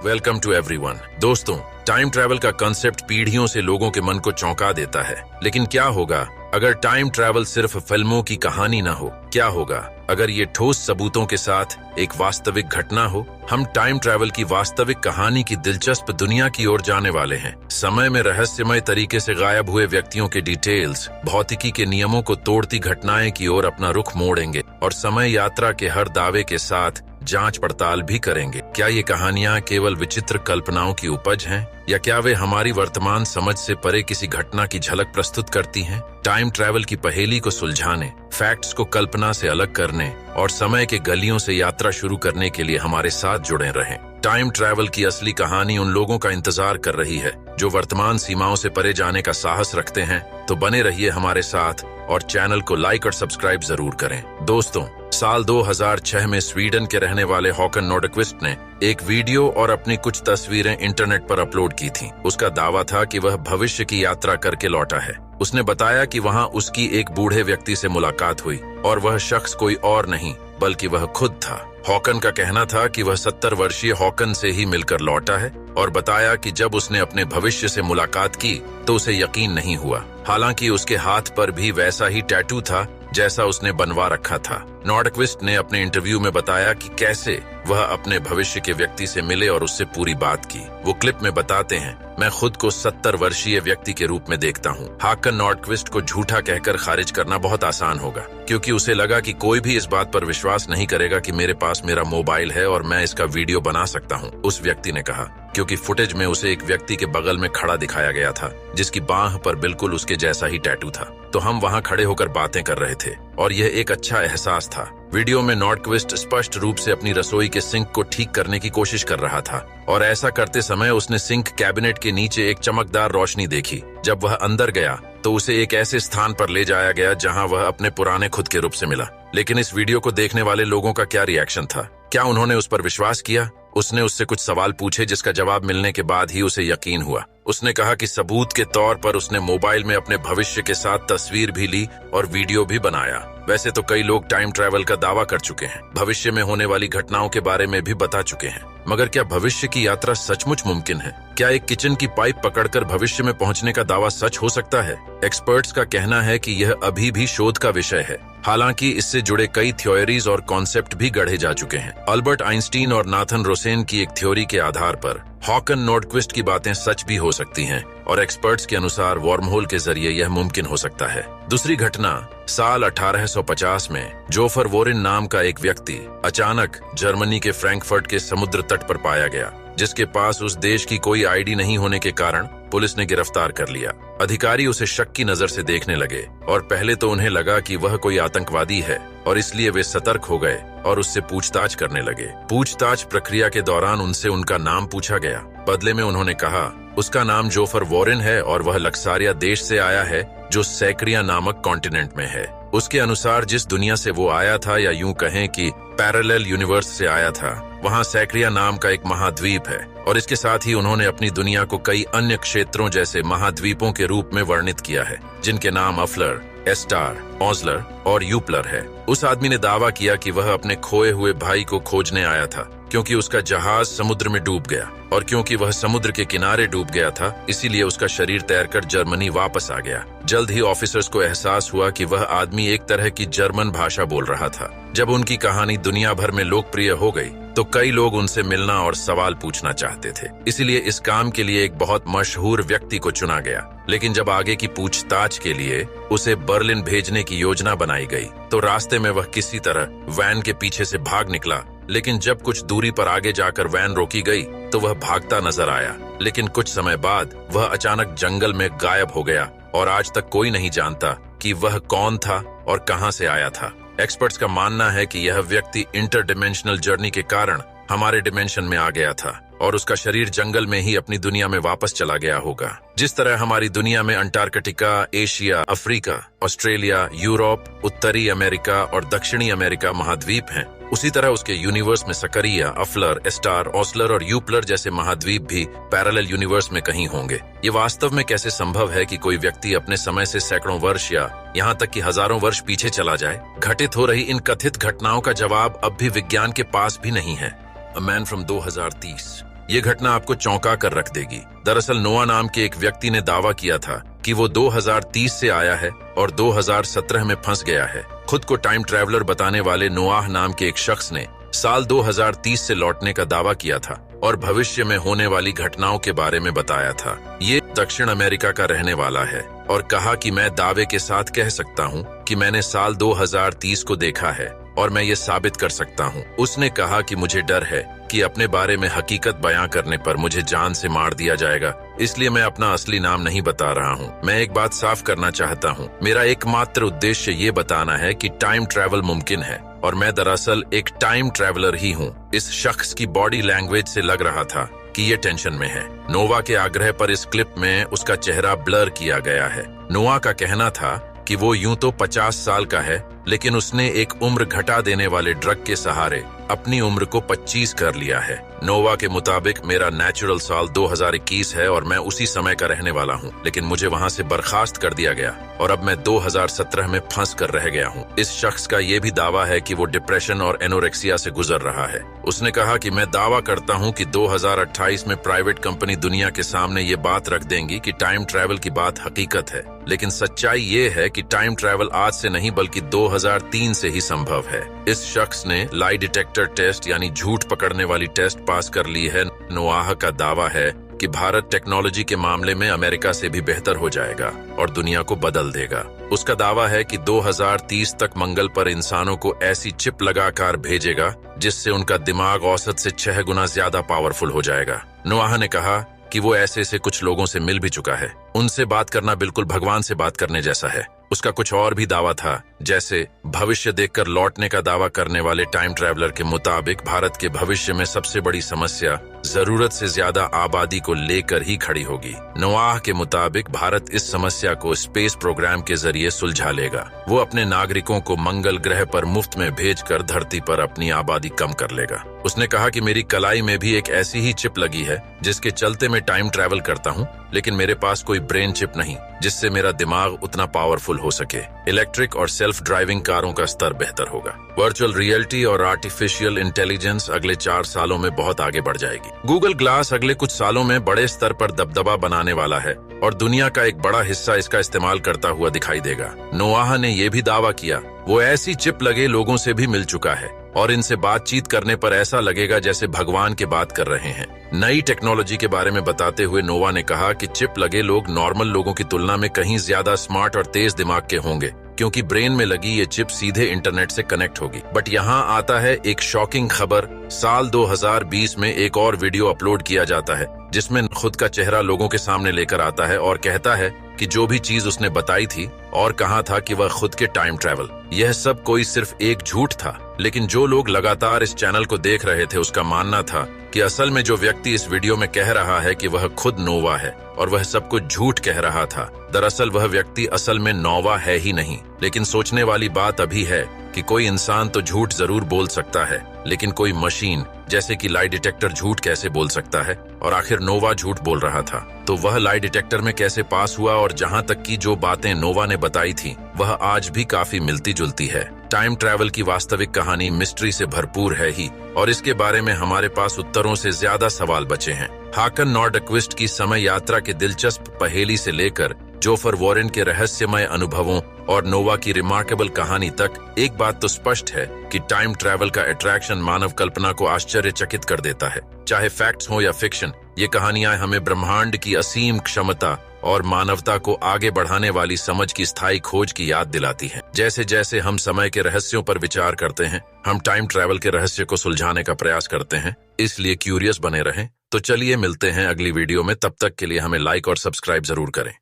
Welcome to everyone. दोस्तों, time travel का concept पीढ़ियों से लोगों के मन को चौंका देता है। लेकिन क्या होगा अगर टाइम ट्रैवल सिर्फ फिल्मों की कहानी न हो? क्या होगा अगर ये ठोस सबूतों के साथ एक वास्तविक घटना हो? हम टाइम ट्रैवल की वास्तविक कहानी की दिलचस्प दुनिया की ओर जाने वाले हैं। समय में रहस्यमय तरीके से गायब हुए व्यक्तियों के डिटेल्स, भौतिकी के नियमों को तोड़ती घटनाएं की ओर अपना रुख मोड़ेंगे और समय यात्रा के हर दावे के साथ जांच पड़ताल भी करेंगे। क्या ये कहानियां केवल विचित्र कल्पनाओं की उपज हैं, या क्या वे हमारी वर्तमान समझ से परे किसी घटना की झलक प्रस्तुत करती हैं? टाइम ट्रैवल की पहेली को सुलझाने, फैक्ट्स को कल्पना से अलग करने और समय के गलियों से यात्रा शुरू करने के लिए हमारे साथ जुड़े रहें। टाइम ट्रैवल की असली कहानी उन लोगों का इंतजार कर रही है जो वर्तमान सीमाओं से परे जाने का साहस रखते हैं। तो बने रहिए हमारे साथ और चैनल को लाइक और सब्सक्राइब जरूर करें। दोस्तों, साल 2006 में स्वीडन के रहने वाले हॉकन नॉर्डक्विस्ट ने एक वीडियो और अपनी कुछ तस्वीरें इंटरनेट पर अपलोड की थीं। उसका दावा था कि वह भविष्य की यात्रा करके लौटा है। उसने बताया कि वहां उसकी एक बूढ़े व्यक्ति से मुलाकात हुई और वह शख्स कोई और नहीं बल्कि वह खुद था। हॉकन का कहना था कि वह 70 वर्षीय हॉकन से ही मिलकर लौटा है और बताया कि जब उसने अपने भविष्य से मुलाकात की तो उसे यकीन नहीं हुआ। हालांकि उसके हाथ पर भी वैसा ही टैटू था जैसा उसने बनवा रखा था। नॉर्डक्विस्ट ने अपने इंटरव्यू में बताया कि कैसे वह अपने भविष्य के व्यक्ति से मिले और उससे पूरी बात की। वो क्लिप में बताते हैं, मैं खुद को 70 वर्षीय व्यक्ति के रूप में देखता हूँ। हॉकन नॉर्डक्विस्ट को झूठा कहकर खारिज करना बहुत आसान होगा, क्योंकि उसे लगा कि कोई भी इस बात पर विश्वास नहीं करेगा कि मेरे पास मेरा मोबाइल है और मैं इसका वीडियो बना सकता हूँ। उस व्यक्ति ने कहा, क्योंकि फुटेज में उसे एक व्यक्ति के बगल में खड़ा दिखाया गया था जिसकी बांह पर बिल्कुल उसके जैसा ही टैटू था। तो हम वहां खड़े होकर बातें कर रहे थे और यह एक अच्छा एहसास था। वीडियो में नॉर्डक्विस्ट स्पष्ट रूप से अपनी रसोई के सिंक को ठीक करने की कोशिश कर रहा था और ऐसा करते समय उसने सिंक कैबिनेट के नीचे एक चमकदार रोशनी देखी। जब वह अंदर गया तो उसे एक ऐसे स्थान पर ले जाया गया जहां वह अपने पुराने खुद के रूप से मिला। लेकिन इस वीडियो को देखने वाले लोगों का क्या रिएक्शन था? क्या उन्होंने उस पर विश्वास किया? उसने उससे कुछ सवाल पूछे जिसका जवाब मिलने के बाद ही उसे यकीन हुआ। उसने कहा कि सबूत के तौर पर उसने मोबाइल में अपने भविष्य के साथ तस्वीर भी ली और वीडियो भी बनाया। वैसे तो कई लोग टाइम ट्रैवल का दावा कर चुके हैं, भविष्य में होने वाली घटनाओं के बारे में भी बता चुके हैं, मगर क्या भविष्य की यात्रा सचमुच मुमकिन है? क्या एक किचन की पाइप पकड़कर भविष्य में पहुंचने का दावा सच हो सकता है? एक्सपर्ट्स का कहना है कि यह अभी भी शोध का विषय है। हालांकि इससे जुड़े कई थ्योरीज और कॉन्सेप्ट भी गढ़े जा चुके हैं। अल्बर्ट आइंस्टीन और नाथन रोसेन की एक थ्योरी के आधार पर हॉकन नॉर्डक्विस्ट की बातें सच भी हो सकती हैं और एक्सपर्ट्स के अनुसार वर्महोल के जरिए यह मुमकिन हो सकता है। दूसरी घटना, साल 1850 में जोफर वोरेन नाम का एक व्यक्ति अचानक जर्मनी के फ्रैंकफर्ट के समुद्र तट पर पाया गया, जिसके पास उस देश की कोई आईडी नहीं होने के कारण पुलिस ने गिरफ्तार कर लिया। अधिकारी उसे शक की नजर से देखने लगे और पहले तो उन्हें लगा कि वह कोई आतंकवादी है और इसलिए वे सतर्क हो गए और उससे पूछताछ करने लगे। पूछताछ प्रक्रिया के दौरान उनसे उनका नाम पूछा गया। बदले में उन्होंने कहा उसका नाम जोफर वोरेन है और वह लक्सारिया देश से आया है जो सैक्रिया नामक कॉन्टिनेंट में है। उसके अनुसार जिस दुनिया से वो आया था, या यूं कहें कि पैरेलल यूनिवर्स से आया था, वहाँ सैक्रिया नाम का एक महाद्वीप है और इसके साथ ही उन्होंने अपनी दुनिया को कई अन्य क्षेत्रों जैसे महाद्वीपों के रूप में वर्णित किया है, जिनके नाम अफलर, एस्टार, ओजलर और यूपलर है। उस आदमी ने दावा किया कि वह अपने खोए हुए भाई को खोजने आया था, क्योंकि उसका जहाज समुद्र में डूब गया और क्योंकि वह समुद्र के किनारे डूब गया था, इसीलिए उसका शरीर तैरकर जर्मनी वापस आ गया। जल्द ही ऑफिसर्स को एहसास हुआ कि वह आदमी एक तरह की जर्मन भाषा बोल रहा था। जब उनकी कहानी दुनिया भर में लोकप्रिय हो गई तो कई लोग उनसे मिलना और सवाल पूछना चाहते थे। इसीलिए इस काम के लिए एक बहुत मशहूर व्यक्ति को चुना गया। लेकिन जब आगे की पूछताछ के लिए उसे बर्लिन भेजने की योजना बनाई गई तो रास्ते में वह किसी तरह वैन के पीछे से भाग निकला। लेकिन जब कुछ दूरी पर आगे जाकर वैन रोकी गई तो वह भागता नजर आया। लेकिन कुछ समय बाद वह अचानक जंगल में गायब हो गया और आज तक कोई नहीं जानता कि वह कौन था और कहां से आया था। एक्सपर्ट्स का मानना है कि यह व्यक्ति इंटरडिमेंशनल जर्नी के कारण हमारे डिमेंशन में आ गया था और उसका शरीर जंगल में ही अपनी दुनिया में वापस चला गया होगा। जिस तरह हमारी दुनिया में Antarctica, Asia, Africa, Australia, Europe, उत्तरी अमेरिका और दक्षिणी अमेरिका महाद्वीप हैं, उसी तरह उसके यूनिवर्स में सकरिया, अफलर, एस्टार, ओसलर और यूपलर जैसे महाद्वीप भी पैरेलल यूनिवर्स में कहीं होंगे। ये वास्तव में कैसे संभव है कि कोई व्यक्ति अपने समय से सैकड़ों वर्ष या यहाँ तक कि हजारों वर्ष पीछे चला जाए? घटित हो रही इन कथित घटनाओं का जवाब अब भी विज्ञान के पास भी नहीं है। A man from 2030। ये घटना आपको चौंका कर रख देगी। दरअसल नोआ नाम के एक व्यक्ति ने दावा किया था कि वो 2030 से आया है और 2017 में फंस गया है। खुद को टाइम ट्रैवलर बताने वाले नोआह नाम के एक शख्स ने साल 2030 से लौटने का दावा किया था और भविष्य में होने वाली घटनाओं के बारे में बताया था। ये दक्षिण अमेरिका का रहने वाला है और कहा कि मैं दावे के साथ कह सकता हूँ कि मैंने साल 2030 को देखा है और मैं ये साबित कर सकता हूँ। उसने कहा कि मुझे डर है कि अपने बारे में हकीकत बयां करने पर मुझे जान से मार दिया जाएगा, इसलिए मैं अपना असली नाम नहीं बता रहा हूँ। मैं एक बात साफ करना चाहता हूँ, मेरा एकमात्र उद्देश्य ये बताना है कि टाइम ट्रैवल मुमकिन है और मैं दरअसल एक टाइम ट्रैवलर ही हूँ। इस शख्स की बॉडी लैंग्वेज से लग रहा था कि ये टेंशन में है। नोवा के आग्रह पर इस क्लिप में उसका चेहरा ब्लर किया गया है। नोवा का कहना था कि वो यूं तो 50 साल का है, लेकिन उसने एक उम्र घटा देने वाले ड्रग के सहारे अपनी उम्र को 25 कर लिया है। नोवा के मुताबिक मेरा नेचुरल साल 2021 है और मैं उसी समय का रहने वाला हूँ, लेकिन मुझे वहाँ से बर्खास्त कर दिया गया और अब मैं 2017 में फंस कर रह गया हूँ। इस शख्स का ये भी दावा है कि वो डिप्रेशन और एनोरेक्सिया से गुजर रहा है। उसने कहा कि मैं दावा करता हूँ कि 2028 में प्राइवेट कंपनी दुनिया के सामने ये बात रख देंगी कि टाइम ट्रैवल की बात हकीकत है, लेकिन सच्चाई ये है कि टाइम ट्रैवल आज से नहीं बल्कि 2003 से ही संभव है। इस शख्स ने लाई डिटेक्टर टेस्ट यानी झूठ पकड़ने वाली टेस्ट पास कर ली है। नोआह का दावा है कि भारत टेक्नोलॉजी के मामले में अमेरिका से भी बेहतर हो जाएगा और दुनिया को बदल देगा। उसका दावा है कि 2030 तक मंगल पर इंसानों को ऐसी चिप लगाकर भेजेगा जिससे उनका दिमाग औसत से 6 गुना ज्यादा पावरफुल हो जाएगा। नोआह ने कहा कि वो ऐसे कुछ लोगों से मिल भी चुका है। उनसे बात करना बिल्कुल भगवान से बात करने जैसा है। उसका कुछ और भी दावा था, जैसे भविष्य देखकर लौटने का दावा करने वाले टाइम ट्रैवलर के मुताबिक भारत के भविष्य में सबसे बड़ी समस्या जरूरत से ज्यादा आबादी को लेकर ही खड़ी होगी। नोआह के मुताबिक भारत इस समस्या को स्पेस प्रोग्राम के जरिए सुलझा लेगा। वो अपने नागरिकों को मंगल ग्रह पर मुफ्त में भेजकर धरती पर अपनी आबादी कम कर लेगा। उसने कहा कि मेरी कलाई में भी एक ऐसी ही चिप लगी है जिसके चलते मैं टाइम ट्रैवल करता हूँ, लेकिन मेरे पास कोई ब्रेन चिप नहीं जिससे मेरा दिमाग उतना पावरफुल हो सके। इलेक्ट्रिक और सेल्फ ड्राइविंग कारों का स्तर बेहतर होगा। वर्चुअल रियलिटी और आर्टिफिशियल इंटेलिजेंस अगले 4 सालों में बहुत आगे बढ़ जाएगी। गूगल ग्लास अगले कुछ सालों में बड़े स्तर पर दबदबा बनाने वाला है और दुनिया का एक बड़ा हिस्सा इसका इस्तेमाल करता हुआ दिखाई देगा। नोआह ने यह भी दावा किया वो ऐसी चिप लगे लोगों से भी मिल चुका है और इनसे बातचीत करने पर ऐसा लगेगा जैसे भगवान की बात कर रहे हैं। नई टेक्नोलॉजी के बारे में बताते हुए नोवा ने कहा कि चिप लगे लोग नॉर्मल लोगों की तुलना में कहीं ज्यादा स्मार्ट और तेज दिमाग के होंगे, क्योंकि ब्रेन में लगी ये चिप सीधे इंटरनेट से कनेक्ट होगी। बट यहाँ आता है एक शॉकिंग खबर। साल 2020 में एक और वीडियो अपलोड किया जाता है जिसमें खुद का चेहरा लोगों के सामने लेकर आता है और कहता है कि जो भी चीज उसने बताई थी और कहा था कि वह खुद के टाइम ट्रैवल, यह सब कोई सिर्फ एक झूठ था। लेकिन जो लोग लगातार इस चैनल को देख रहे थे उसका मानना था कि असल में जो व्यक्ति इस वीडियो में कह रहा है कि वह खुद नोवा है और वह सब कुछ झूठ कह रहा था, दरअसल वह व्यक्ति असल में नोवा है ही नहीं। लेकिन सोचने वाली बात अभी है कि कोई इंसान तो झूठ जरूर बोल सकता है, लेकिन कोई मशीन जैसे कि लाई डिटेक्टर झूठ कैसे बोल सकता है? और आखिर नोवा झूठ बोल रहा था तो वह लाई डिटेक्टर में कैसे पास हुआ? और जहां तक की जो बातें नोवा ने बताई थी वह आज भी काफी मिलती जुलती है। टाइम ट्रैवल की वास्तविक कहानी मिस्ट्री से भरपूर है ही और इसके बारे में हमारे पास उत्तरों से ज्यादा सवाल बचे हैं। हाकन नॉर्डक्विस्ट की समय यात्रा के दिलचस्प पहेली से लेकर जोफर वॉरेन के रहस्यमय अनुभवों और नोवा की रिमार्केबल कहानी तक, एक बात तो स्पष्ट है कि टाइम ट्रैवल का अट्रैक्शन मानव कल्पना को आश्चर्यचकित कर देता है। चाहे फैक्ट्स हो या फिक्शन, ये कहानियां हमें ब्रह्मांड की असीम क्षमता और मानवता को आगे बढ़ाने वाली समझ की स्थायी खोज की याद दिलाती हैं। जैसे जैसे हम समय के रहस्यों पर विचार करते हैं, हम टाइम ट्रैवल के रहस्य को सुलझाने का प्रयास करते हैं। इसलिए क्यूरियस बने रहें। तो चलिए मिलते हैं अगली वीडियो में, तब तक के लिए हमें लाइक और सब्सक्राइब जरूर करें।